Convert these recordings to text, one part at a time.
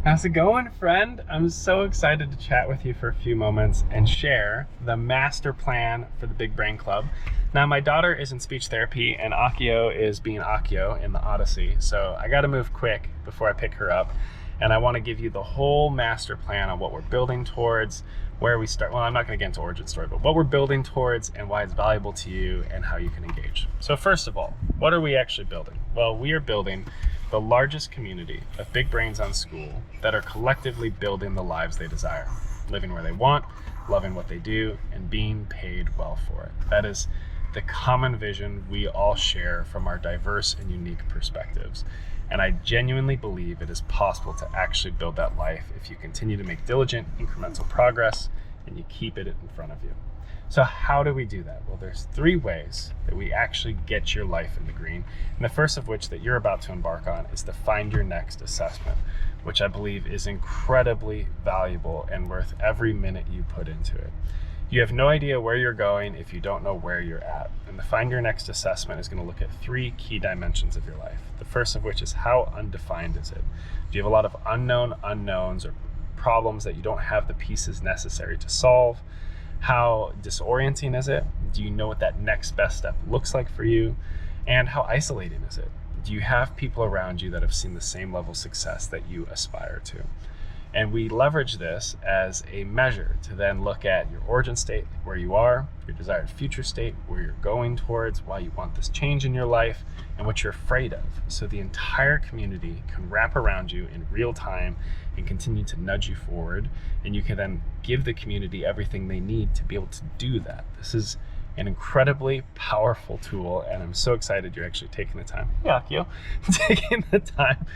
How's it going, friend? I'm so excited to chat with you for a few moments and share the master plan for the Big Brain Club. Now, my daughter is in speech therapy and Akio is being Akio in the Odyssey, so I gotta move quick before I pick her up. And I wanna give you the whole master plan on what we're building towards, where we start. Well, I'm not gonna get into origin story, but what we're building towards and why it's valuable to you and how you can engage. So first of all, what are we actually building? Well, we are building the largest community of big brains on Skool that are collectively building the lives they desire, living where they want, loving what they do, and being paid well for it. That is the common vision we all share from our diverse and unique perspectives. And I genuinely believe it is possible to actually build that life if you continue to make diligent, incremental progress and you keep it in front of you. So how do we do that? Well, there's 3 ways that we actually get your life in the green. And the first of which that you're about to embark on is to find your next assessment, which I believe is incredibly valuable and worth every minute you put into it. You have no idea where you're going if you don't know where you're at. And the Find Your Next assessment is going to look at 3 key dimensions of your life. The first of which is how undefined is it? Do you have a lot of unknown unknowns or problems that you don't have the pieces necessary to solve? How disorienting is it? Do you know what that next best step looks like for you? And how isolating is it? Do you have people around you that have seen the same level of success that you aspire to? And we leverage this as a measure to then look at your origin state, where you are, your desired future state, where you're going towards, why you want this change in your life, and what you're afraid of. So the entire community can wrap around you in real time and continue to nudge you forward. And you can then give the community everything they need to be able to do that. This is an incredibly powerful tool, and I'm so excited you're actually taking the time, taking the time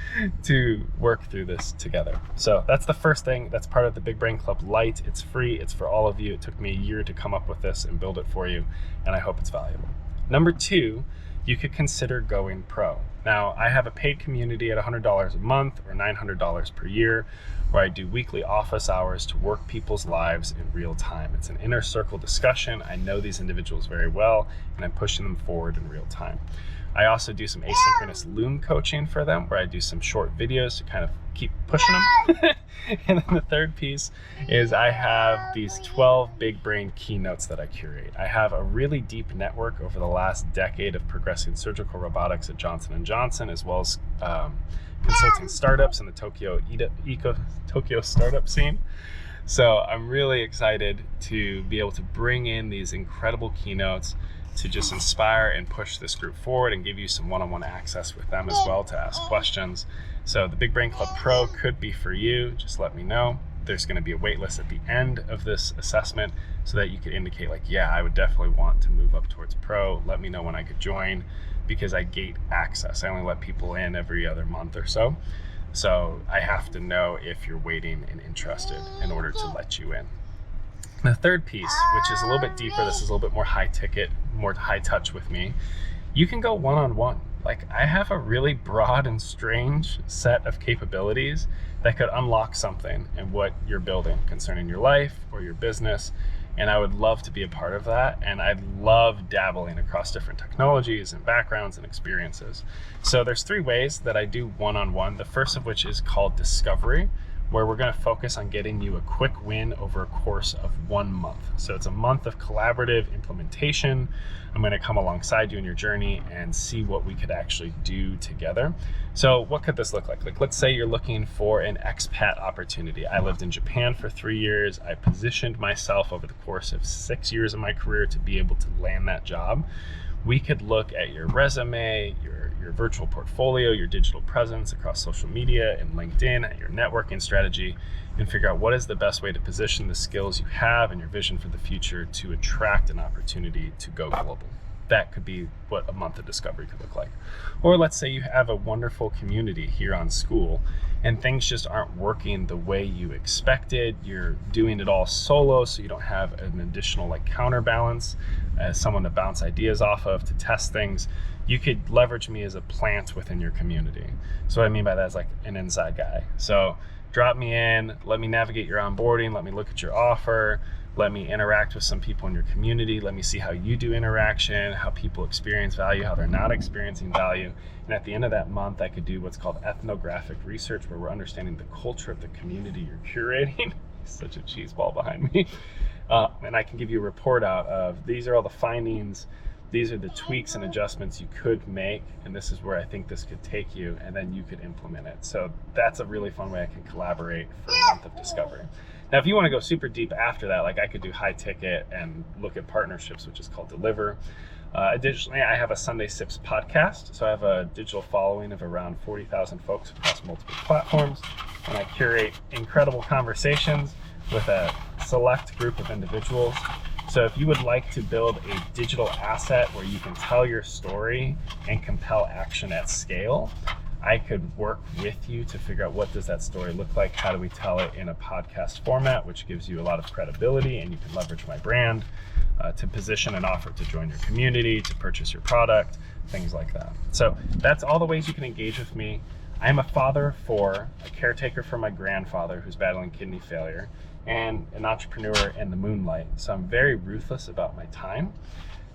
to work through this together. So that's the first thing. That's part of the Big Brain Club Lite. It's free. It's for all of you. It took me a year to come up with this and build it for you, and I hope it's valuable. Number 2, you could consider going pro. Now, I have a paid community at $100 a month or $900 per year, where I do weekly office hours to work people's lives in real time. It's an inner circle discussion. I know these individuals very well, and I'm pushing them forward in real time. I also do some asynchronous Loom coaching for them, where I do some short videos to kind of keep pushing them. And then the third piece is I have these 12 big brain keynotes that I curate. I have a really deep network over the last decade of progressing surgical robotics at Johnson & Johnson, as well as consulting startups in the Tokyo startup scene. So I'm really excited to be able to bring in these incredible keynotes to just inspire and push this group forward and give you some one-on-one access with them as well to ask questions. So the Big Brain Club Pro could be for you. Just let me know. There's going to be a wait list at the end of this assessment so that you could indicate like, yeah, I would definitely want to move up towards pro. Let me know when I could join, because I gate access. I only let people in every other month or so. So I have to know if you're waiting and interested in order to let you in. The third piece, which is a little bit deeper, this is a little bit more high ticket, more high touch with me. You can go one-on-one. Like, I have a really broad and strange set of capabilities that could unlock something in what you're building concerning your life or your business. And I would love to be a part of that. And I love dabbling across different technologies and backgrounds and experiences. So there's 3 ways that I do one-on-one. The first of which is called Discovery, where we're going to focus on getting you a quick win over a course of 1 month. So it's a month of collaborative implementation. I'm going to come alongside you in your journey and see what we could actually do together. So what could this look like? Like, let's say you're looking for an expat opportunity. I lived in Japan for 3 years. I positioned myself over the course of 6 years of my career to be able to land that job. We could look at your resume, your virtual portfolio, your digital presence across social media and LinkedIn, at your networking strategy, and figure out what is the best way to position the skills you have and your vision for the future to attract an opportunity to go global. That could be what a month of discovery could look like. Or let's say you have a wonderful community here on Skool and things just aren't working the way you expected. You're doing it all solo, so you don't have an additional counterbalance as someone to bounce ideas off of, to test things. You could leverage me as a plant within your community. So what I mean by that is like an inside guy. So drop me in, let me navigate your onboarding, let me look at your offer, let me interact with some people in your community, let me see how you do interaction, how people experience value, how they're not experiencing value. And at the end of that month, I could do what's called ethnographic research, where we're understanding the culture of the community you're curating. Such a cheese ball behind me. And I can give you a report out of, these are all the findings, these are the tweaks and adjustments you could make, and this is where I think this could take you, and then you could implement it. So that's a really fun way I can collaborate for a month of discovery. Now, if you want to go super deep after that, like I could do high ticket and look at partnerships, which is called Deliver. Additionally, I have a Sunday Sips podcast. So I have a digital following of around 40,000 folks across multiple platforms, and I curate incredible conversations with a select group of individuals. So if you would like to build a digital asset where you can tell your story and compel action at scale, I could work with you to figure out what does that story look like, how do we tell it in a podcast format, which gives you a lot of credibility, and you can leverage my brand to position an offer to join your community, to purchase your product, things like that. So that's all the ways you can engage with me. I'm a father of 4, a caretaker for my grandfather who's battling kidney failure, and an entrepreneur in the moonlight. So I'm very ruthless about my time.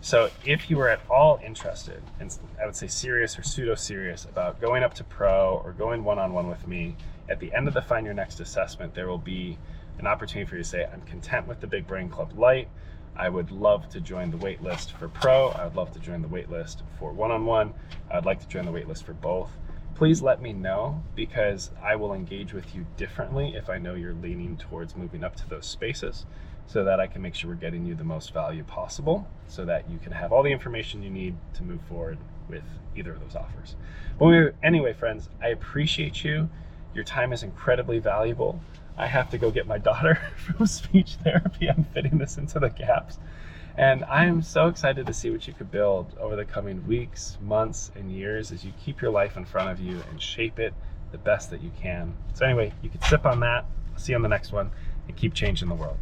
So if you are at all interested, and I would say serious or pseudo-serious about going up to pro or going one-on-one with me, at the end of the Find Your Next assessment, there will be an opportunity for you to say, I'm content with the Big Brain Club Lite. I would love to join the wait list for pro. I would love to join the wait list for one-on-one. I would like to join the wait list for both. Please let me know, because I will engage with you differently if I know you're leaning towards moving up to those spaces, so that I can make sure we're getting you the most value possible, so that you can have all the information you need to move forward with either of those offers. But anyway, friends, I appreciate you. Your time is incredibly valuable. I have to go get my daughter from speech therapy. I'm fitting this into the gaps. And I am so excited to see what you could build over the coming weeks, months, and years as you keep your life in front of you and shape it the best that you can. So anyway, you can sip on that. I'll see you on the next one, and keep changing the world.